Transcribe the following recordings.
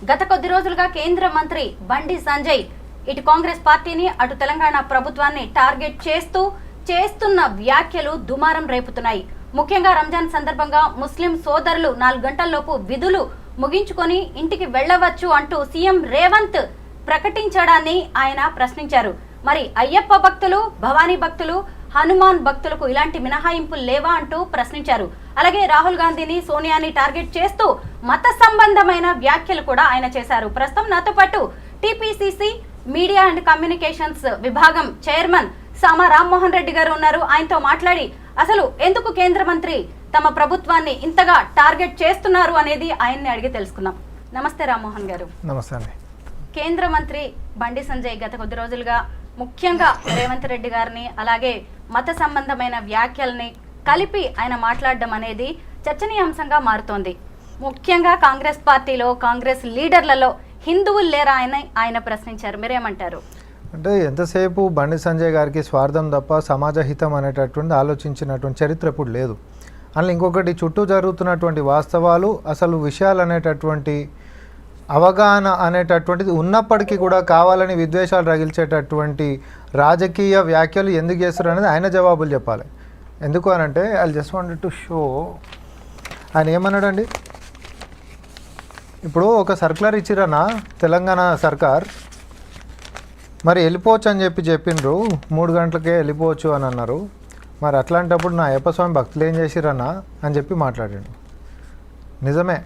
గత కొద్ది రోజులుగా కేంద్ర మంత్రి బండి సంజయ్ ఇటు కాంగ్రెస్ పార్టీని అటు తెలంగాణ ప్రభుత్వాన్ని టార్గెట్ చేస్తున్న వ్యాఖ్యలు దుమారం రేపుతున్నాయి. ముఖ్యంగా రంజాన్ సందర్భంగా ముస్లిం సోదరులు 4 గంటల్లోపు విధులు ముగించుకొని ఇంటికి వెళ్లవచ్చు అంటూ సీఎం రేవంత్ ప్రకటించడాన్ని ఆయన ప్రశ్నించారు. మరి అయ్యప్ప భక్తులు, భవానీ భక్తులు, హనుమాన్ భక్తులకు ఇలాంటి మినహాయింపులు లేవా అంటూ ప్రశ్నించారు. అలాగే రాహుల్ గాంధీని, సోనియాని టార్గెట్ చేస్తూ మత సంబంధమైన వ్యాఖ్యలు కూడా ఆయన చేశారు. ప్రస్తుతం నాతో పాటు టీపీసీసీ మీడియా అండ్ కమ్యూనికేషన్స్ విభాగం చైర్మన్ సామా రామ్మోహన్ రెడ్డి గారు ఉన్నారు. ఆయనతో మాట్లాడి అసలు ఎందుకు కేంద్ర మంత్రి తమ ప్రభుత్వాన్ని ఇంతగా టార్గెట్ చేస్తున్నారు అనేది ఆయన్ని అడిగి తెలుసుకుందాం. నమస్తే రామ్మోహన్ గారు. నమస్తే అండి. కేంద్ర మంత్రి బండి సంజయ్ గత కొద్ది రోజులుగా ముఖ్యంగా రేవంత్ రెడ్డి గారిని అలాగే మత సంబంధమైన వ్యాఖ్యల్ని కలిపి ఆయన మాట్లాడడం అనేది చర్చనీయాంశంగా మారుతోంది. ముఖ్యంగా కాంగ్రెస్ పార్టీలో, కాంగ్రెస్ లీడర్లలో హిందువులు లేరా అని ఆయన ప్రశ్నించారు. మీరేమంటారు? అంటే ఎంతసేపు బండి సంజయ్ గారికి స్వార్థం తప్ప సమాజ హితం అనేటటువంటి ఆలోచించినటువంటి చరిత్ర ఇప్పుడు లేదు. అందులో ఇంకొకటి, చుట్టూ జరుగుతున్నటువంటి వాస్తవాలు, అసలు విషయాలు అనేటటువంటి అవగాహన అనేటటువంటిది ఉన్నప్పటికీ కూడా కావాలని విద్వేషాలు రగిల్చేటటువంటి రాజకీయ వ్యాఖ్యలు ఎందుకు చేస్తారు అనేది ఆయన జవాబులు చెప్పాలి. ఎందుకు అనంటే I just wanted to show, ఆయన ఏమన్నాడండి, ఇప్పుడు ఒక సర్క్యులర్ ఇచ్చిరన్నా తెలంగాణ సర్కార్, మరి వెళ్ళిపోవచ్చు అని చెప్పిండ్రు, 3 గంటలకే వెళ్ళిపోవచ్చు అని అన్నారు. మరి అట్లాంటప్పుడు నా అయ్యప్ప స్వామి భక్తులు ఏం చేసిరన్నా అని చెప్పి మాట్లాడాడు. నిజమే.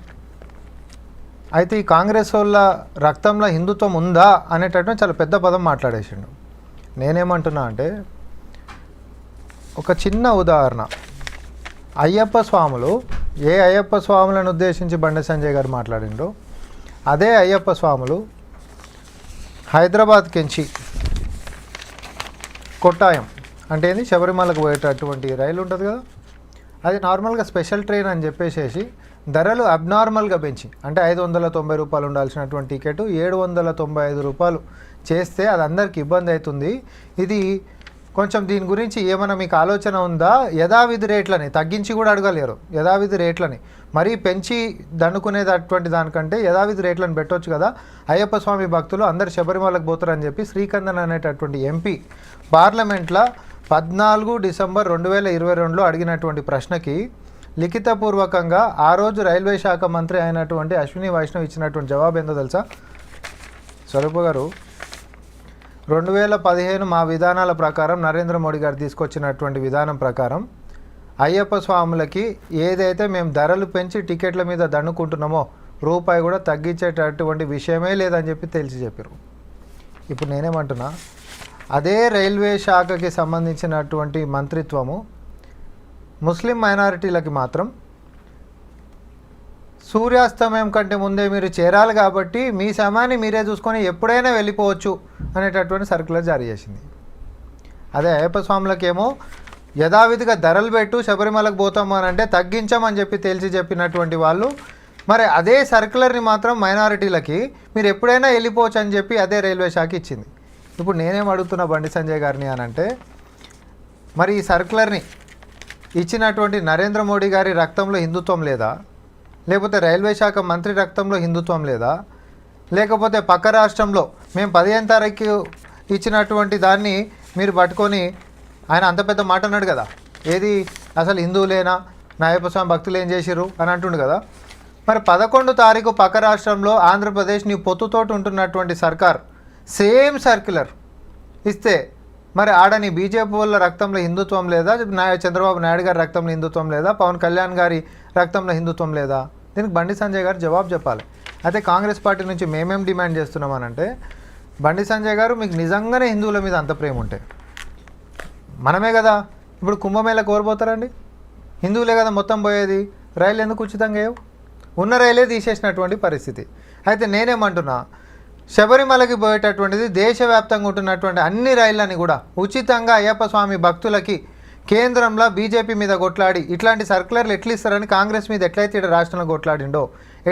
అయితే ఈ కాంగ్రెస్ వాళ్ళ రక్తంలో హిందుత్వం ఉందా అనేటటువంటి చాలా పెద్ద పదం మాట్లాడేసిండు. నేనేమంటున్నా అంటే, ఒక చిన్న ఉదాహరణ, అయ్యప్ప స్వాములు, ఏ అయ్యప్ప స్వాములను ఉద్దేశించి బండి సంజయ్ గారు మాట్లాడిండో అదే అయ్యప్ప స్వాములు హైదరాబాద్ కెంచి కొట్టాయం అంటే ఏంది, శబరిమలకు పోయేటటువంటి రైలు ఉంటుంది కదా, అది నార్మల్గా స్పెషల్ ట్రైన్ అని చెప్పేసి ధరలు అబ్నార్మల్గా పెంచి, అంటే 590 రూపాయలు ఉండాల్సినటువంటి టికెట్ 795 రూపాయలు చేస్తే అది అందరికి ఇబ్బంది అవుతుంది. ఇది కొంచెం దీని గురించి ఏమైనా మీకు ఆలోచన ఉందా? యథావిధి రేట్లని తగ్గించి కూడా అడగలేరు, యథావిధి రేట్లని మరీ పెంచి దండుకునేటటువంటి దానికంటే యథావిధి రేట్లను పెట్టవచ్చు కదా, అయ్యప్ప స్వామి భక్తులు అందరు శబరిమలకు పోతారని చెప్పి శ్రీకందన్ అనేటటువంటి ఎంపీ పార్లమెంట్లో 14 డిసెంబర్ 2022లో అడిగినటువంటి ప్రశ్నకి లిఖితపూర్వకంగా ఆ రోజు రైల్వే శాఖ మంత్రి అయినటువంటి అశ్విని వైష్ణవ్ ఇచ్చినటువంటి జవాబు ఏందో తెలుసా? స్వరూప గారు, 2015 మా విధానాల ప్రకారం, నరేంద్ర మోడీ గారు తీసుకొచ్చినటువంటి విధానం ప్రకారం అయ్యప్ప స్వాములకి ఏదైతే మేము ధరలు పెంచి టికెట్ల మీద దండుకుంటున్నామో రూపాయి కూడా తగ్గించేటటువంటి విషయమే లేదని చెప్పి తెలిసి చెప్పారు. ఇప్పుడు నేనేమంటున్నా, అదే రైల్వే శాఖకి సంబంధించినటువంటి మంత్రిత్వము ముస్లిం మైనారిటీలకి మాత్రం సూర్యాస్తమయం కంటే ముందే మీరు చేరాలి కాబట్టి మీ సమయాన్ని మీరే చూసుకొని ఎప్పుడైనా వెళ్ళిపోవచ్చు అనేటటువంటి సర్క్యులర్ జారీ చేసింది. అదే అయ్యప్ప స్వాములకేమో యథావిధిగా ధరలు పెట్టు శబరిమలకు పోతాము అని అంటే తగ్గించమని చెప్పి తెలిసి చెప్పినటువంటి వాళ్ళు, మరి అదే సర్క్యులర్ని మాత్రం మైనారిటీలకి మీరు ఎప్పుడైనా వెళ్ళిపోవచ్చు అని చెప్పి అదే రైల్వే శాఖ ఇచ్చింది. ఇప్పుడు నేనేం అడుగుతున్నా బండి సంజయ్ గారిని అని అంటే, మరి ఈ సర్క్యులర్ని ఇచ్చినటువంటి నరేంద్ర మోడీ గారి రక్తంలో హిందుత్వం లేదా, లేకపోతే రైల్వే శాఖ మంత్రి రక్తంలో హిందుత్వం లేదా, లేకపోతే పక్క రాష్ట్రంలో మేము 15వ తారీఖు ఇచ్చినటువంటి దాన్ని మీరు పట్టుకొని, ఆయన అంత పెద్ద మాట అన్నాడు కదా, ఏది అసలు హిందువులేనా, నా అయ్యప్ప స్వామి భక్తులు ఏం చేసిరు అని అంటుండు కదా. మరి 11వ తారీఖు పక్క రాష్ట్రంలో ఆంధ్రప్రదేశ్ నీ పొత్తుతోటి ఉంటున్నటువంటి సర్కార్ సేమ్ సర్క్యులర్ ఇస్తే, మరి ఆడని బీజేపీ వాళ్ళ రక్తంలో హిందుత్వం లేదా, చంద్రబాబు నాయుడు గారి రక్తంలో హిందుత్వం లేదా, పవన్ కళ్యాణ్ గారి రక్తంలో హిందుత్వం లేదా? దీనికి బండి సంజయ్ గారు జవాబు చెప్పాలి. అయితే కాంగ్రెస్ పార్టీ నుంచి మేమేం డిమాండ్ చేస్తున్నామనంటే, బండి సంజయ్ గారు మీకు నిజంగానే హిందువుల మీద అంత ప్రేమ ఉంటే, మనమే కదా ఇప్పుడు కుంభమేళకు కోరిపోతారండి, హిందువులే కదా మొత్తం పోయేది, రైలు ఎందుకు ఉచితంగా ఏవు, ఉన్న రైలే తీసేసినటువంటి పరిస్థితి. అయితే నేనేమంటున్నా, శబరిమలకి పోయేటటువంటిది దేశవ్యాప్తంగా ఉంటున్నటువంటి అన్ని రైళ్ళని కూడా ఉచితంగా అయ్యప్ప స్వామి భక్తులకి కేంద్రంలో బీజేపీ మీద కొట్లాడి ఇట్లాంటి సర్క్యులర్లు ఎట్లా ఇస్తారని కాంగ్రెస్ మీద ఎట్లయితే ఇక్కడ రాష్ట్రంలో కొట్లాడిండో,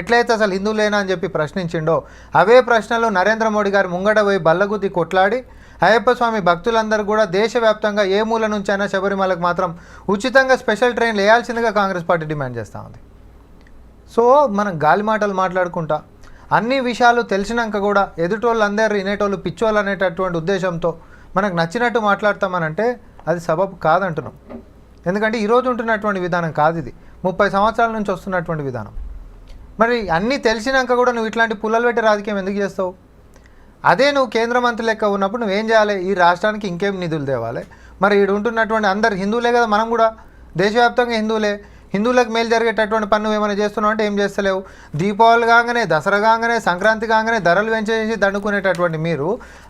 ఎట్లయితే అసలు హిందువులేనా అని చెప్పి ప్రశ్నించిండో, అవే ప్రశ్నలు నరేంద్ర మోడీ గారు ముంగట పోయి బల్లగుద్ది కొట్లాడి అయ్యప్ప స్వామి భక్తులందరూ కూడా దేశవ్యాప్తంగా ఏ మూల నుంచైనా శబరిమలకు మాత్రం ఉచితంగా స్పెషల్ ట్రైన్లు వేయాల్సిందిగా కాంగ్రెస్ పార్టీ డిమాండ్ చేస్తూ ఉంది. సో మనం గాలి మాటలు మాట్లాడుకుంటా అన్ని విషయాలు తెలిసినాక కూడా ఎదుటోళ్ళు అందరు వినేటోళ్ళు పిచ్చోళ్ళు అనేటటువంటి ఉద్దేశంతో మనకు నచ్చినట్టు మాట్లాడతామనంటే అది సబబు కాదంటున్నాం. ఎందుకంటే ఈరోజు ఉంటున్నటువంటి విధానం కాదు ఇది, 30 సంవత్సరాల నుంచి వస్తున్నటువంటి విధానం. మరి అన్నీ తెలిసినాక కూడా నువ్వు ఇట్లాంటి పుల్లలు పెట్టి రాజకీయం ఎందుకు చేస్తావు? అదే నువ్వు కేంద్ర మంత్రి లెక్క ఉన్నప్పుడు నువ్వేం చేయాలి? ఈ రాష్ట్రానికి ఇంకేం నిధులు తేవాలి? మరి ఈడు ఉంటున్నటువంటి అందరు హిందువులే కదా, మనం కూడా దేశవ్యాప్తంగా హిందువులే. హిందువులకు మేలు జరిగేటటువంటి పన్ను ఏమైనా చేస్తున్నావు అంటే ఏం చేస్తలేవు. దీపావళి కాగానే, దసరా కాగానే, సంక్రాంతి కాగానే ధరలు పెంచేసి దండుకునేటటువంటి మీరు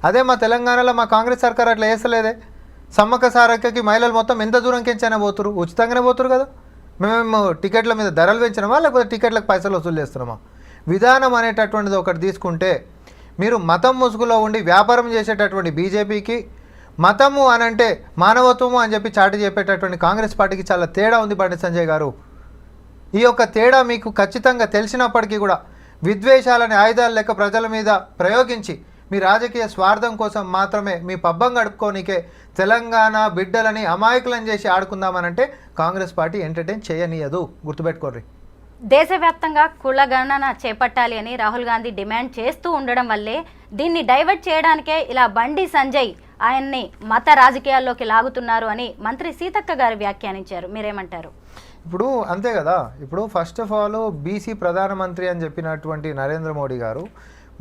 అదే మా తెలంగాణలో మా కాంగ్రెస్ సర్కార్ అట్లా చేస్తలేదే. సమ్మక్క సారక్కకి మహిళలు మొత్తం ఎంత దూరంకించైనా పోతురు, ఉచితంగానే పోతురు కదా. మేము టికెట్ల మీద ధరలు పెంచినామా లేకపోతే టికెట్లకు పైసలు వసూలు చేస్తున్నామా? విధానం అనేటటువంటిది ఒకటి తీసుకుంటే మీరు మతం ముసుగులో ఉండి వ్యాపారం చేసేటటువంటి బీజేపీకి, మతము అనంటే మానవత్వము అని చెప్పి చాటి చెప్పేటటువంటి కాంగ్రెస్ పార్టీకి చాలా తేడా ఉంది బండి సంజయ్ గారు. ఈ యొక్క తేడా మీకు ఖచ్చితంగా తెలిసినప్పటికీ కూడా విద్వేషాలని ఆయుధాలు లెక్క ప్రజల మీద ప్రయోగించి మీ రాజకీయ స్వార్థం కోసం మాత్రమే మీ పబ్బం గడుపుకోనికే తెలంగాణ బిడ్డలని అమాయకులను చేసి ఆడుకుందామనంటే కాంగ్రెస్ పార్టీ ఎంటర్టైన్ చేయనీయదు, గుర్తుపెట్టుకోర్రి. దేశవ్యాప్తంగా కులగణన చేపట్టాలి అని రాహుల్ గాంధీ డిమాండ్ చేస్తూ ఉండడం వల్లే దీన్ని డైవర్ట్ చేయడానికే ఇలా బండి సంజయ్ ఆయన్ని మత రాజకీయాల్లోకి లాగుతున్నారు అని మంత్రి సీతక్క గారు వ్యాఖ్యానించారు. మీరేమంటారు? ఇప్పుడు అంతే కదా. ఇప్పుడు ఫస్ట్ ఆఫ్ ఆల్ బీసీ ప్రధానమంత్రి అని చెప్పినటువంటి నరేంద్ర మోడీ గారు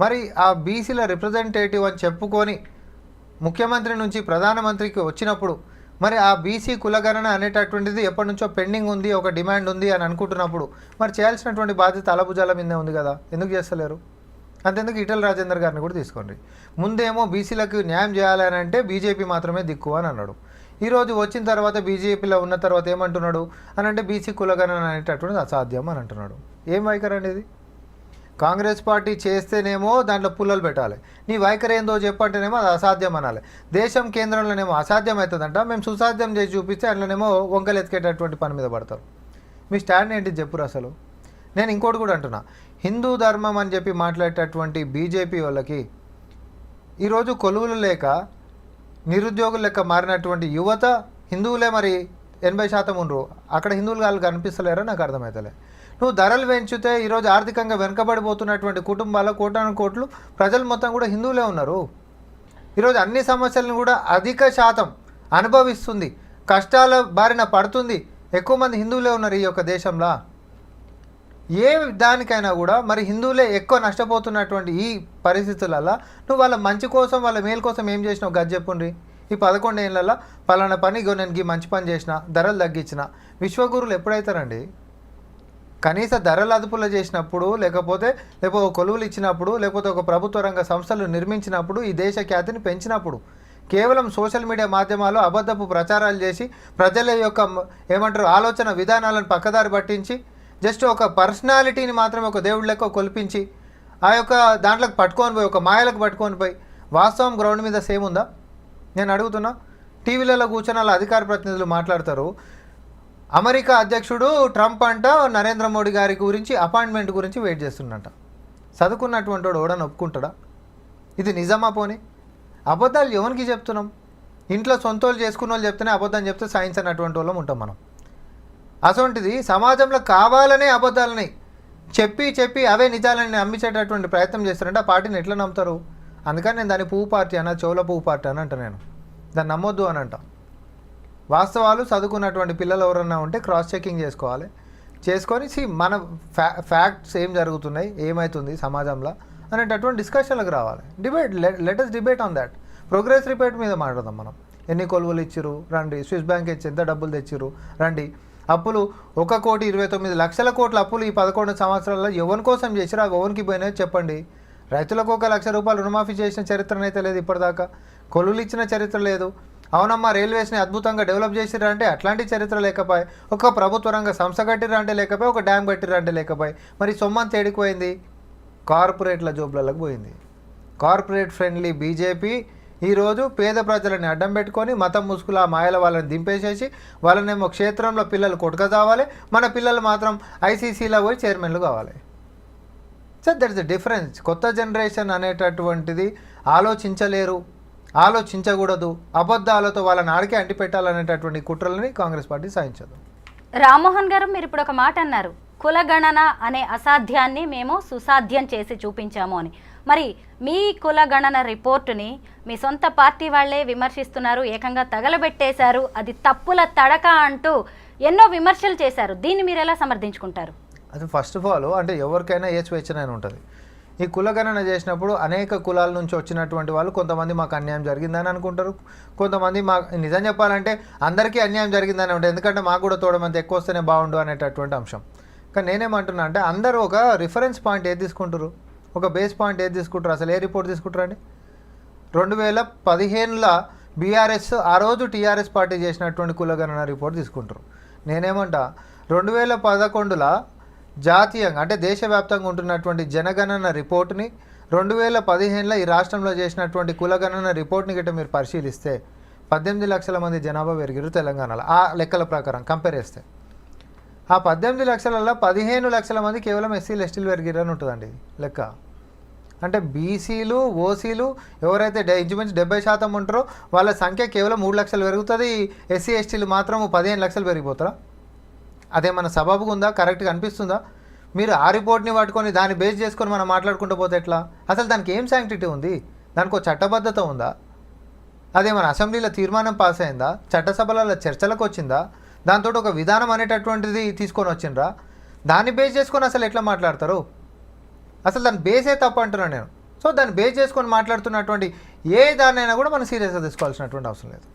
మరి ఆ బీసీల రిప్రజెంటేటివ్ అని చెప్పుకొని ముఖ్యమంత్రి నుంచి ప్రధానమంత్రికి వచ్చినప్పుడు మరి ఆ బీసీ కులగణన అనేటటువంటిది ఎప్పటి నుంచో పెండింగ్ ఉంది, ఒక డిమాండ్ ఉంది అని అనుకుంటున్నప్పుడు మరి చేయాల్సినటువంటి బాధ్యత అలభుజాల మీదే ఉంది కదా, ఎందుకు చేస్తలేరు? అంతెందుకు ఈటెల రాజేందర్ గారిని కూడా తీసుకోండి. ముందేమో బీసీలకు న్యాయం చేయాలని అంటే బీజేపీ మాత్రమే దిక్కు అని అన్నాడు. ఈరోజు వచ్చిన తర్వాత బీజేపీలో ఉన్న తర్వాత ఏమంటున్నాడు అని అంటే బీసీ కులగణన అనేటటువంటిది అసాధ్యం అని అంటున్నాడు. ఏం వైఖరి అండి ఇది? కాంగ్రెస్ పార్టీ చేస్తేనేమో దాంట్లో పుల్లలు పెట్టాలి, నీ వైఖరి ఏందో చెప్పంటేనేమో అది అసాధ్యం అనాలి. దేశం కేంద్రంలోనేమో అసాధ్యం అవుతుందంట, మేము సుసాధ్యం చేసి చూపిస్తే అందులోనేమో వంకలు ఎత్తికేటటువంటి పని మీద పడతారు. మీ స్టాండ్ ఏంటి చెప్పురు అసలు? నేను ఇంకోటి కూడా అంటున్నా, హిందూ ధర్మం అని చెప్పి మాట్లాడేటటువంటి బీజేపీ వాళ్ళకి ఈరోజు కొలువులు లేక నిరుద్యోగులు లెక్క మారినటువంటి యువత హిందువులే మరి 80% ఉండరు. అక్కడ హిందువులు వాళ్ళు కనిపిస్తలేరో నాకు అర్థమవుతలే. నువ్వు ధరలు పెంచితే ఈరోజు ఆర్థికంగా వెనుకబడిపోతున్నటువంటి కుటుంబాల కోటాను కోట్లు ప్రజలు మొత్తం కూడా హిందువులే ఉన్నారు. ఈరోజు అన్ని సమస్యలను కూడా అధిక శాతం అనుభవిస్తుంది, కష్టాల బారిన పడుతుంది ఎక్కువ మంది హిందువులే ఉన్నారు ఈ యొక్క దేశంలో. ఏ దానికైనా కూడా మరి హిందువులే ఎక్కువ నష్టపోతున్నటువంటి ఈ పరిస్థితులలో నువ్వు వాళ్ళ మంచి కోసం వాళ్ళ మేలు కోసం ఏం చేసినావు గది చెప్పుండ్రి. ఈ 11 ఏళ్ళలో పలానా పని నేను మంచి పని చేసిన, ధరలు తగ్గించిన. విశ్వగురులు ఎప్పుడైతారండి? కనీస ధరల అదుపులో చేసినప్పుడు లేకపోతే కొలువులు ఇచ్చినప్పుడు లేకపోతే ఒక ప్రభుత్వ రంగ సంస్థలు నిర్మించినప్పుడు ఈ దేశ ఖ్యాతిని పెంచినప్పుడు కేవలం సోషల్ మీడియా మాధ్యమాలు అబద్ధపు ప్రచారాలు చేసి ప్రజల యొక్క ఏమంటారు ఆలోచన విధానాలను పక్కదారి పట్టించి జస్ట్ ఒక పర్సనాలిటీని మాత్రమే ఒక దేవుడి లెక్క కొలిపించి ఆ యొక్క దాంట్లోకి పట్టుకొని పోయి ఒక మాయలకు పట్టుకొని పోయి వాస్తవం గ్రౌండ్ మీద సేమ్ ఉందా? నేను అడుగుతున్నా. టీవీలలో కూర్చొని అలా అధికార ప్రతినిధులు మాట్లాడతారు. అమెరికా అధ్యక్షుడు ట్రంప్ అంట నరేంద్ర మోడీ గారి గురించి అపాయింట్మెంట్ గురించి వెయిట్ చేస్తున్నట్ట. చదువుకున్నటువంటి వాడు ఎవడని ఒప్పుకుంటాడా? ఇది నిజమా? పోనీ అబద్ధాలు ఎవరికి చెప్తున్నాం? ఇంట్లో సొంతోళ్ళు చేసుకున్న వాళ్ళు చెప్తేనే అబద్ధం చెప్తే సైన్స్ అన్నటువంటి వాళ్ళం ఉంటాం మనం. అసొంటిది సమాజంలో కావాలనే అబద్ధాలని చెప్పి అవే నిజాలని నమ్మించేటటువంటి ప్రయత్నం చేస్తారంటే ఆ పార్టీని ఎట్లా నమ్ముతారు? అందుకని నేను దాన్ని పువ్వు పార్టీ అన్న చెవుల పువ్వు పార్టీ అని అంట. నేను దాన్ని నమ్మొద్దు అని అంట. వాస్తవాలు చదువుకున్నటువంటి పిల్లలు ఎవరన్నా ఉంటే క్రాస్ చెకింగ్ చేసుకొని మన ఫ్యాక్ట్స్ ఏం జరుగుతున్నాయి, ఏమవుతుంది సమాజంలో అనేటటువంటి డిస్కషన్లకు రావాలి. Let us debate on that. Progress report మీద మాట్లాడదాం మనం. ఎన్ని కొలువులు ఇచ్చిరు రండి, స్విస్ బ్యాంక్ ఇచ్చి ఎంత డబ్బులు తెచ్చిరు రండి, అప్పులు 1,29,00,000 కోట్ల అప్పులు ఈ 11 సంవత్సరాల్లో ఎవరి కోసం చేసిరు, అవి ఎవరికి పోయినాయో చెప్పండి. రైతులకు 1,00,000 రూపాయలు రుణమాఫీ చేసిన చరిత్రనైతే లేదు ఇప్పటిదాకా. కొలువులు ఇచ్చిన చరిత్ర లేదు. అవునమ్మా రైల్వేస్ని అద్భుతంగా డెవలప్ చేసిరా అంటే అట్లాంటి చరిత్ర లేకపోయి, ఒక ప్రభుత్వ రంగ సంస్థ కట్టిరా అంటే లేకపోయి, ఒక డ్యామ్ కట్టిరా అంటే లేకపోయి, మరి సొమ్మంత ఏడిపోయింది? కార్పొరేట్ల జోబులకు పోయింది. కార్పొరేట్ ఫ్రెండ్లీ బీజేపీ ఈరోజు పేద ప్రజలని అడ్డం పెట్టుకొని మతం ముసుగుల మాయల వాళ్ళని దింపేసేసి వాళ్ళనేమో క్షేత్రంలో పిల్లలు కొట్టుకదావాలి, మన పిల్లలు మాత్రం ఐసీసీలో పోయి చైర్మన్లు కావాలి. So that is the difference. కొత్త జనరేషన్ అనేటటువంటిది ఆలోచించలేరు, ఆలోచించకూడదు, అబద్ధాలతో వాళ్ళని ఆడికే అంటిపెట్టాలనేటటువంటి కుట్రలని కాంగ్రెస్ పార్టీ సాధించదు. రామ్మోహన్ గారు, మీరు ఇప్పుడు ఒక మాట అన్నారు, కులగణన అనే అసాధ్యాన్ని మేము సుసాధ్యం చేసి చూపించాము అని. మరి మీ కులగణన రిపోర్టుని మీ సొంత పార్టీ వాళ్ళే విమర్శిస్తున్నారు, ఏకంగా తగలబెట్టేశారు, అది తప్పుల తడక అంటూ ఎన్నో విమర్శలు చేశారు. దీన్ని మీరు ఎలా సమర్థించుకుంటారు? అది ఫస్ట్ ఆఫ్ ఆల్ అంటే ఎవరికైనా ఏ స్వేచ్ఛనైనా ఉంటుంది. ఈ కులగణన చేసినప్పుడు అనేక కులాల నుంచి వచ్చినటువంటి వాళ్ళు కొంతమంది మాకు అన్యాయం జరిగిందని అనుకుంటారు, కొంతమంది నిజం చెప్పాలంటే అందరికీ అన్యాయం జరిగిందని ఉంటుంది, ఎందుకంటే మాకు కూడా తోడమంత ఎక్కువ వస్తేనే బాగుండు అనేటటువంటి అంశం. కానీ నేనేమంటున్నా అంటే అందరూ ఒక రిఫరెన్స్ పాయింట్ ఏది తీసుకుంటారు, ఒక బేస్ పాయింట్ ఏది తీసుకుంటారు, అసలు ఏ రిపోర్ట్ తీసుకుంటారండి? 2015లో బీఆర్ఎస్ ఆ రోజు టీఆర్ఎస్ పార్టీ చేసినటువంటి కులగణన రిపోర్ట్ తీసుకుంటారు. నేనేమంటా 2011లో జాతీయంగా అంటే దేశవ్యాప్తంగా ఉంటున్నటువంటి జనగణన రిపోర్ట్ని 2015లో ఈ రాష్ట్రంలో చేసినటువంటి కులగణన రిపోర్ట్ని గిట్ట మీరు పరిశీలిస్తే 18 లక్షల మంది జనాభా పెరిగారు తెలంగాణలో. ఆ లెక్కల ప్రకారం కంపేర్ చేస్తే ఆ 18 లక్షలలో 15 లక్షల మంది కేవలం ఎస్సీలు ఎస్టీలు పెరిగారు అని ఉంటుందండి లెక్క. అంటే బీసీలు ఓసీలు ఎవరైతే ఇంచుమించు 70% ఉంటారో వాళ్ళ సంఖ్య కేవలం 3 లక్షలు పెరుగుతుంది, ఎస్సీ ఎస్టీలు మాత్రం 15 లక్షలు పెరిగిపోతారా? అదేమన్నా సబబుగా ఉందా? కరెక్ట్గా అనిపిస్తుందా? మీరు ఆ రిపోర్ట్ని పట్టుకొని దాన్ని బేస్ చేసుకొని మనం మాట్లాడుకుంటూ పోతే ఎట్లా? అసలు దానికి ఏం శాంక్టిటీ ఉంది? దానికి ఒక చట్టబద్ధత ఉందా? అదేమన్నా అసెంబ్లీలో తీర్మానం పాస్ అయిందా? చట్టసభలలో చర్చలకు వచ్చిందా? దాంతో ఒక విధానం అనేటటువంటిది తీసుకొని వచ్చిండ్రా? దాన్ని బేస్ చేసుకొని అసలు ఎట్లా మాట్లాడతారు? అసలు దాన్ని బేసే తప్పు అంటున్నాను నేను. సో దాన్ని బేస్ చేసుకొని మాట్లాడుతున్నటువంటి ఏ దాన్నైనా కూడా మనం సీరియస్గా తీసుకోవాల్సినటువంటి అవసరం లేదు.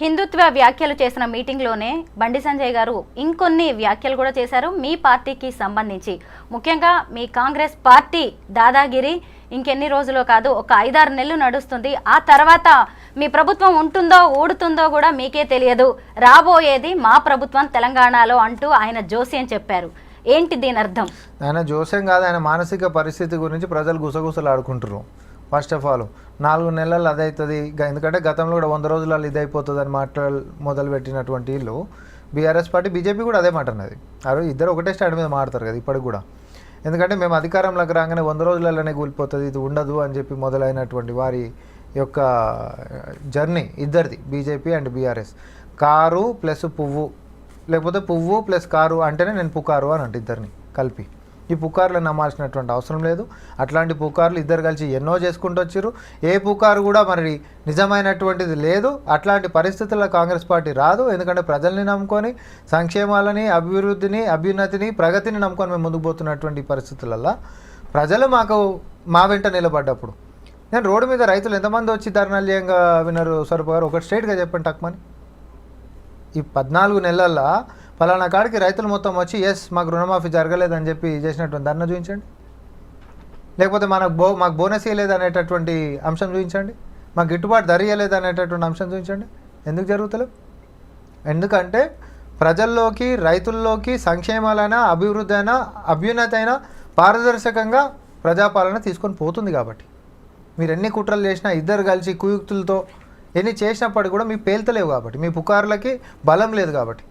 హిందుత్వ వ్యాఖ్యలు చేసిన మీటింగ్లోనే బండి సంజయ్ గారు ఇంకొన్ని వ్యాఖ్యలు కూడా చేశారు మీ పార్టీకి సంబంధించి. ముఖ్యంగా మీ కాంగ్రెస్ పార్టీ దాదాగిరి ఇంకెన్ని రోజులో కాదు, ఒక 5-6 నెలలు నడుస్తుంది. ఆ తర్వాత మీ ప్రభుత్వం ఉంటుందో ఊడుతుందో కూడా మీకే తెలియదు, రాబోయేది మా ప్రభుత్వం తెలంగాణలో అంటూ ఆయన జోస్యం చెప్పారు. ఏంటి దీని అర్థం? ఆయన జోస్యం కాదు, ఆయన మానసిక పరిస్థితి గురించి ప్రజలు గుసగుసలు ఆడుకుంటారు. ఫస్ట్ ఆఫ్ ఆల్ 4 నెలలు అదవుతుంది, ఎందుకంటే గతంలో కూడా 100 రోజులలో ఇది అయిపోతుంది అని మొదలుపెట్టినటువంటి వీళ్ళు బీఆర్ఎస్ పార్టీ బీజేపీ కూడా అదే మాట అన్నది. ఇద్దరు ఒకటే స్టాండ్ మీద మాట్లాడతారు కదా ఇప్పటికి కూడా. ఎందుకంటే మేము అధికారంలోకి రాగానే 100 రోజులలోనే కూలిపోతుంది, ఇది ఉండదు అని చెప్పి మొదలైనటువంటి వారి యొక్క జర్నీ ఇద్దరిది, BJP and BRS. Car plus పువ్వు, లేకపోతే పువ్వు ప్లస్ కారు అంటేనే నేను పుకారు అని అంటే ఇద్దరిని కలిపి. ఈ పుకార్లు నమ్మాల్సినటువంటి అవసరం లేదు. అట్లాంటి పుకార్లు ఇద్దరు కలిసి ఎన్నో చేసుకుంటూ వచ్చారు. ఏ పుకారు కూడా మరి నిజమైనటువంటిది లేదు. అట్లాంటి పరిస్థితుల్లో కాంగ్రెస్ పార్టీ రాదు. ఎందుకంటే ప్రజల్ని నమ్ముకొని సంక్షేమాలని, అభివృద్ధిని, అభ్యున్నతిని, ప్రగతిని నమ్ముకొని మేము ముందుకు పోతున్నటువంటి పరిస్థితులలో ప్రజలు మా వెంట నిలబడ్డప్పుడు నేను రోడ్డు మీద రైతులు ఎంతమంది వచ్చి ధర్నాలు చేయంగా విన్నారు స్వరూప గారు? ఒకటి స్ట్రైట్గా చెప్పండి టక్మని. ఈ 14 నెలల్లో ఫలానా కాడికి రైతులు మొత్తం వచ్చి ఎస్ మాకు రుణమాఫీ జరగలేదని చెప్పి చేసినటువంటి ధర్నా చూపించండి. లేకపోతే మాకు బోనస్ ఇవ్వలేదు అనేటటువంటి అంశం చూపించండి. మాకు గిట్టుబాటు ధర ఇవ్వలేదు అనేటటువంటి అంశం చూపించండి. ఎందుకు జరుగుతలేదు? ఎందుకంటే ప్రజల్లోకి, రైతుల్లోకి సంక్షేమాలైనా, అభివృద్ధి అయినా, అభ్యున్నతి అయినా పారదర్శకంగా ప్రజాపాలన తీసుకొని పోతుంది. కాబట్టి మీరు ఎన్ని కుట్రలు చేసినా, ఇద్దరు కలిసి కుయుక్తులతో ఎన్ని చేసినప్పటికీ కూడా మీ పేల్తలేవు. కాబట్టి మీ పుకార్లకి బలం లేదు. కాబట్టి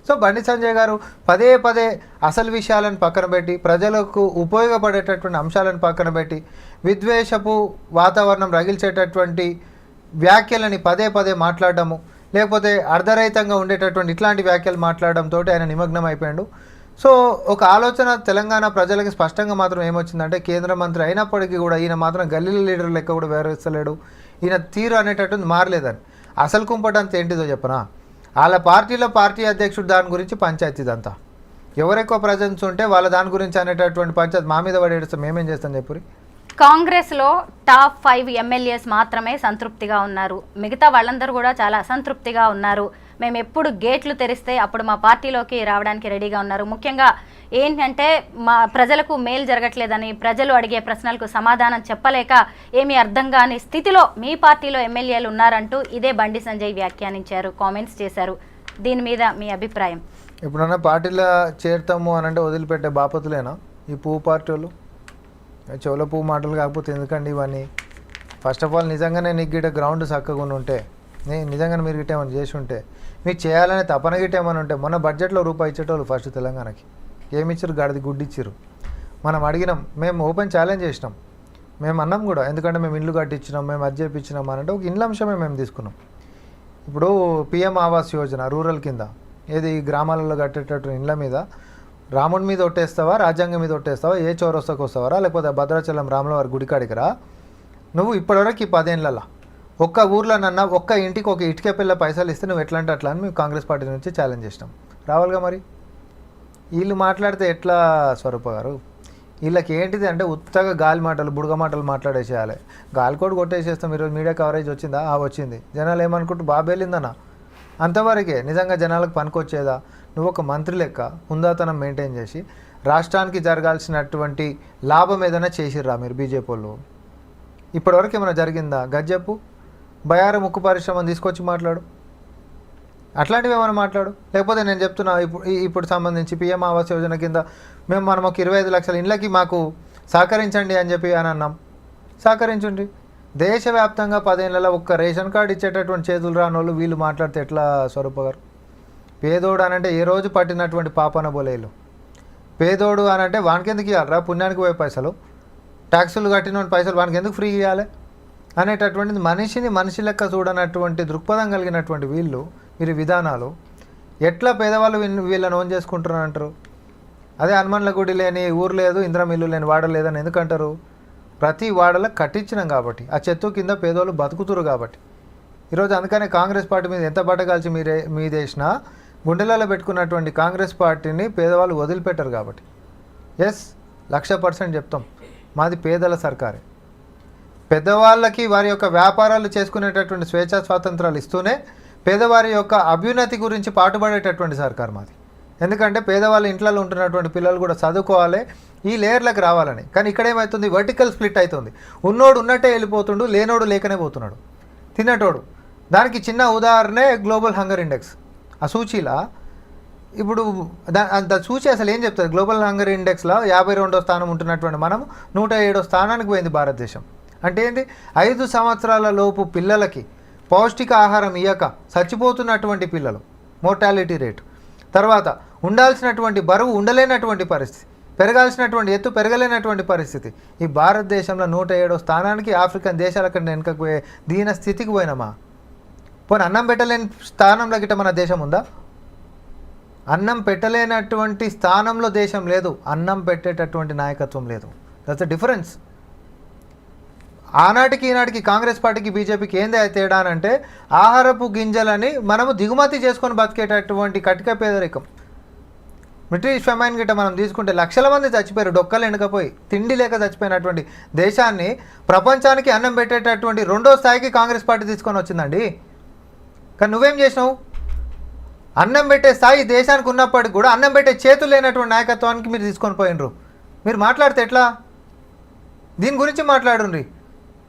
సో బండి సంజయ్ గారు పదే పదే అసలు విషయాలను పక్కన పెట్టి, ప్రజలకు ఉపయోగపడేటటువంటి అంశాలను పక్కన పెట్టి, విద్వేషపు వాతావరణం రగిల్చేటటువంటి వ్యాఖ్యలని పదే పదే మాట్లాడడము, లేకపోతే అర్ధరహితంగా ఉండేటటువంటి ఇట్లాంటి వ్యాఖ్యలు మాట్లాడడంతో ఆయన నిమగ్నం అయిపోయాడు. సో ఒక ఆలోచన తెలంగాణ ప్రజలకి స్పష్టంగా మాత్రం ఏమొచ్చిందంటే, కేంద్ర మంత్రి అయినప్పటికీ కూడా ఈయన మాత్రం గల్లీల లీడర్ లెక్క కూడా వ్యవహరిస్తలేడు, ఈయన తీరు అనేటటువంటి మారలేదని. అసలు కుంపటంత ఏంటిదో చెప్పనా? వాళ్ళ పార్టీలో పార్టీ అధ్యక్షుడు దాని గురించి పంచాయతీదంతా ఎవరు ఎక్కువ ప్రజెన్స్ ఉంటే వాళ్ళ దాని గురించి అనేటటువంటి పంచాయతీ మా మీద పడేస్తే మేమేం చేస్తాం చెప్పురి? కాంగ్రెస్లో టాప్ 5 ఎమ్మెల్యేస్ మాత్రమే సంతృప్తిగా ఉన్నారు, మిగతా వాళ్ళందరూ కూడా చాలా అసంతృప్తిగా ఉన్నారు. మేము ఎప్పుడు గేట్లు తెరిస్తే అప్పుడు మా పార్టీలోకి రావడానికి రెడీగా ఉన్నారు. ముఖ్యంగా ఏంటంటే మా ప్రజలకు మేలు జరగట్లేదని, ప్రజలు అడిగే ప్రశ్నలకు సమాధానం చెప్పలేక ఏమీ అర్థం కాని స్థితిలో మీ పార్టీలో ఎమ్మెల్యేలు ఉన్నారంటూ ఇదే బండి సంజయ్ వ్యాఖ్యానించారు, కామెంట్స్ చేశారు. దీని మీద మీ అభిప్రాయం? ఎప్పుడన్నా పార్టీలో చేరుతాము అని అంటే వదిలిపెట్టే బాపతులేనా ఈ పువ్వు పార్టీ వాళ్ళు? చెవుల పువ్వు మాటలు కాకపోతే ఎందుకండి ఇవన్నీ? ఫస్ట్ ఆఫ్ ఆల్ నిజంగానే నీకు గిట్ట గ్రౌండ్ చక్కగా ఉంటే, నిజంగానే మీరు గిట్ట ఏమైనా చేసి ఉంటే, మీకు చేయాలనే తపన గిట్ట ఏమైనా ఉంటే, మొన్న బడ్జెట్లో రూపాయి ఇచ్చేటోళ్ళు ఫస్ట్ తెలంగాణకి ఏమి ఇచ్చారు? గడిది గుడ్డి ఇచ్చారు. మనం అడిగినాం, మేము ఓపెన్ ఛాలెంజ్ చేసినాం, మేము అన్నాం కూడా, ఎందుకంటే మేము ఇల్లు కట్టించినాం, మేము అది చేయించినాం అని అంటే ఒక ఇండ్ల అంశమే మేము తీసుకున్నాం. ఇప్పుడు పిఎం ఆవాస్ యోజన రూరల్ కింద ఏది గ్రామాలలో కట్టేటటువంటి ఇండ్ల మీద రాముడి మీద ఒట్టేస్తావా, రాజ్యాంగం మీద ఒట్టేస్తావా, ఏ చౌరస్తాకు వస్తావరా, లేకపోతే భద్రాచలం రాములవారి గుడికాడికి రా. నువ్వు ఇప్పటివరకు ఈ 10 ఏళ్ళ ఒక్క ఊర్లోనన్నా ఒక్క ఇంటికి ఒక ఇటుక పిల్ల పైసలు ఇస్తే నువ్వు ఎట్లా అంటే అట్లా అని మేము కాంగ్రెస్ పార్టీ నుంచి ఛాలెంజ్ చేసినాం. రావాలిగా మరి. వీళ్ళు మాట్లాడితే ఎట్లా స్వరూప గారు? వీళ్ళకి ఏంటిది అంటే ఉత్తగా గాలి మాటలు బుడగ మాటలు మాట్లాడేసేయాలి. గాలి కూడా కొట్టేసేస్తాం. ఈరోజు మీడియా కవరేజ్ వచ్చిందా? వచ్చింది. జనాలు ఏమనుకుంటూ బాబేలిందన్నా అంతవరకే. నిజంగా జనాలకు పనికొచ్చేదా? నువ్వు ఒక మంత్రి లెక్క హుందాతనం మెయింటైన్ చేసి రాష్ట్రానికి జరగాల్సినటువంటి లాభం ఏదైనా చేసిర్రా మీరు బీజేపీ వాళ్ళు? ఇప్పటివరకు ఏమైనా జరిగిందా? గజ్జెప్పు బయార ముక్కు పరిశ్రమను తీసుకొచ్చి మాట్లాడు. అట్లాంటివి ఏమైనా మాట్లాడు. లేకపోతే నేను చెప్తున్నా ఇప్పుడు సంబంధించి పీఎం ఆవాస్ యోజన కింద మనం ఒక 25 లక్షల ఇండ్లకి మాకు సహకరించండి అని చెప్పి అని అన్నాం. సహకరించండి. దేశవ్యాప్తంగా 10 ఏళ్ళలో ఒక్క రేషన్ కార్డు ఇచ్చేటటువంటి చేతులు రానోళ్ళు వీళ్ళు మాట్లాడితే ఎట్లా స్వరూప గారు? పేదోడు అనంటే ఏ రోజు పట్టినటువంటి పాపన బోలేలు. పేదోడు అనంటే వానికి ఎందుకు ఇవ్వాలరా? పుణ్యానికి పోయే పైసలు, ట్యాక్సులు కట్టిన పైసలు వానికి ఎందుకు ఫ్రీ ఇవ్వాలి అనేటటువంటిది మనిషిని మనిషి లెక్క చూడనటువంటి దృక్పథం కలిగినటువంటి వీళ్ళు వీరి విధానాలు ఎట్లా పేదవాళ్ళు వీళ్ళని ఓన్ చేసుకుంటున్నారు అంటారు. అదే హనుమాన్ల గుడి లేని ఊరు లేదు, ఇంద్రం ఇల్లు లేని వాడ లేదని ఎందుకంటారు? ప్రతి వాడలో కట్టించినాం కాబట్టి, ఆ చెత్త కింద పేదవాళ్ళు బతుకుతురు కాబట్టి. ఈరోజు అందుకనే కాంగ్రెస్ పార్టీ మీద ఎంత బట్టగాల్చి మీదేసినా గుండెలలో పెట్టుకున్నటువంటి కాంగ్రెస్ పార్టీని పేదవాళ్ళు వదిలిపెట్టరు కాబట్టి. ఎస్ 100% చెప్తాం, మాది పేదల సర్కారే. పెద్దవాళ్ళకి వారి యొక్క వ్యాపారాలు చేసుకునేటటువంటి స్వేచ్ఛా స్వాతంత్రాలు ఇస్తూనే పేదవారి యొక్క అభ్యున్నతి గురించి పాటుపడేటటువంటి సర్కార్ మాది. ఎందుకంటే పేదవాళ్ళ ఇంట్లో ఉంటున్నటువంటి పిల్లలు కూడా చదువుకోవాలి, ఈ లేయర్లకు రావాలని. కానీ ఇక్కడ ఏమవుతుంది? వర్టికల్ స్ప్లిట్ అవుతుంది. ఉన్నోడు ఉన్నట్టే వెళ్ళిపోతుండు, లేనోడు లేకనే పోతున్నాడు. తినేటోడు. దానికి చిన్న ఉదాహరణే గ్లోబల్ హంగర్ ఇండెక్స్. ఆ సూచీలా ఇప్పుడు అంత సూచి అసలు ఏం చెప్తుంది? గ్లోబల్ హంగర్ ఇండెక్స్లో 52వ స్థానం ఉంటున్నటువంటి మనం 107వ స్థానానికి పోయింది భారతదేశం. అంటే ఏంటి? 5 సంవత్సరాల లోపు పిల్లలకి పౌష్టిక ఆహారం ఇయ్యక చచ్చిపోతున్నటువంటి పిల్లలు మోర్టాలిటీ రేటు. తర్వాత ఉండాల్సినటువంటి బరువు ఉండలేనటువంటి పరిస్థితి, పెరగాల్సినటువంటి ఎత్తు పెరగలేనటువంటి పరిస్థితి. ఈ భారతదేశంలో 107వ స్థానానికి ఆఫ్రికన్ దేశాల కంటే వెనుకకు పోయే దీన స్థితికి పోయినామా? పోనీ అన్నం పెట్టలేని స్థానంలో గిట్ట మన దేశం ఉందా? అన్నం పెట్టలేనటువంటి స్థానంలో దేశం లేదు, అన్నం పెట్టేటటువంటి నాయకత్వం లేదు. That's the difference. ఆనాటికి ఈనాటికి కాంగ్రెస్ పార్టీకి బీజేపీకి ఏంది తేడా అంటే ఆహారపు గింజలని మనము దిగుమతి చేసుకొని బతికేటటువంటి కటిక పేదరికం. బ్రిటిష్ ఫెమైన్ గిట్ట మనం తీసుకుంటే లక్షల మంది చచ్చిపోయారు, డొక్కలు ఎండకపోయి తిండి లేక చచ్చిపోయినటువంటి దేశాన్ని ప్రపంచానికి అన్నం పెట్టేటటువంటి 2వ స్థాయికి కాంగ్రెస్ పార్టీ తీసుకొని వచ్చిందండి. కానీ నువ్వేం చేసినావు? అన్నం పెట్టే స్థాయి దేశానికి ఉన్నప్పటికి కూడా అన్నం పెట్టే చేతులు లేనటువంటి నాయకత్వానికి మీరు తీసుకొని పోయినరు. మీరు మాట్లాడితే ఎట్లా? దీని గురించి మాట్లాడుండ్రి.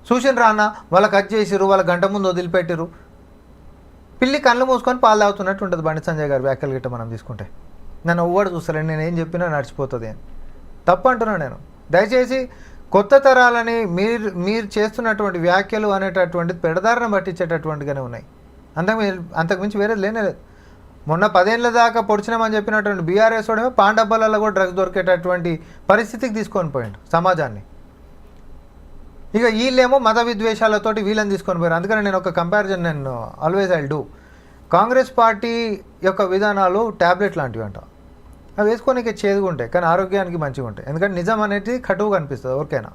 చూసిన రాన్న వాళ్ళకి కట్ చేసిరు, వాళ్ళ గంట ముందు వదిలిపెట్టిరు. పిల్లి కళ్ళు మూసుకొని పాలు తాగుతున్నట్టు ఉంటుంది బండి సంజయ్ గారు వ్యాఖ్యలు గిట్ట మనం తీసుకుంటే. నన్ను ఎవ్వడు చూస్తారండి, నేను ఏం చెప్పినా నడిచిపోతుంది అని తప్పు అంటున్నాను నేను. దయచేసి కొత్త తరాలని మీరు చేస్తున్నటువంటి వ్యాఖ్యలు అనేటటువంటిది పెడదారిన పట్టించేటటువంటిగానే ఉన్నాయి. అంతకుమించి వేరేది లేనే లేదు. మొన్న 10 ఏళ్ళ దాకా పొడిచినామని చెప్పినటువంటి బీఆర్ఎస్ వాడేమో పాండబ్బలలో కూడా డ్రగ్స్ దొరికేటటువంటి పరిస్థితికి తీసుకొని పోయిండు సమాజాన్ని. ఇక వీళ్ళేమో మత విద్వేషాలతోటి వీళ్ళని తీసుకొని పోయారు. అందుకని నేను ఒక కంపారిజన్ నేను always I'll do. Congress party యొక్క విధానాలు ట్యాబ్లెట్ లాంటివి అంట. అవి వేసుకోనికి చేదుగా ఉంటాయి కానీ ఆరోగ్యానికి మంచిగా ఉంటాయి. ఎందుకంటే నిజం అనేది కటువుగా అనిపిస్తుంది ఎవరికైనా.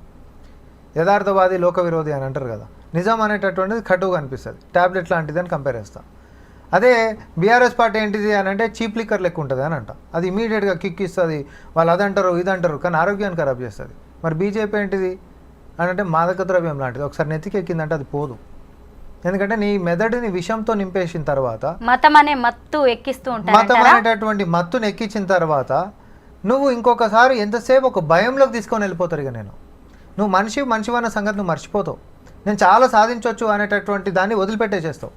యథార్థవాది లోక విరోధి అని అంటారు కదా, నిజం అనేటటువంటిది కటువుగా అనిపిస్తుంది. ట్యాబ్లెట్ లాంటిది అని కంపేర్ చేస్తాను. అదే బీఆర్ఎస్ పార్టీ ఏంటిది అని అంటే చీప్ లిక్కర్ లెక్క ఉంటుంది అని అంట. అది ఇమీడియట్గా కిక్ ఇస్తుంది, వాళ్ళు అదంటారు ఇదంటారు కానీ ఆరోగ్యాన్ని ఖరాబ్ చేస్తుంది. మరి బీజేపీ ఏంటిది అని అంటే మాదక ద్రవ్యం లాంటిది. ఒకసారి నెత్తికి ఎక్కిందంటే అది పోదు. ఎందుకంటే నీ మెదడుని విషంతో నింపేసిన తర్వాత మతం అనే మత్తు ఎక్కిస్తూ ఉంటారు. మతం అనేటటువంటి మత్తుని ఎక్కించిన తర్వాత నువ్వు ఇంకొకసారి ఎంతసేపు ఒక భయంలోకి తీసుకొని వెళ్ళిపోతారు. ఇక నువ్వు మనిషివన్న సంగతి నువ్వు మర్చిపోతావు. నేను చాలా సాధించవచ్చు అనేటటువంటి దాన్ని వదిలిపెట్టేసేస్తావు.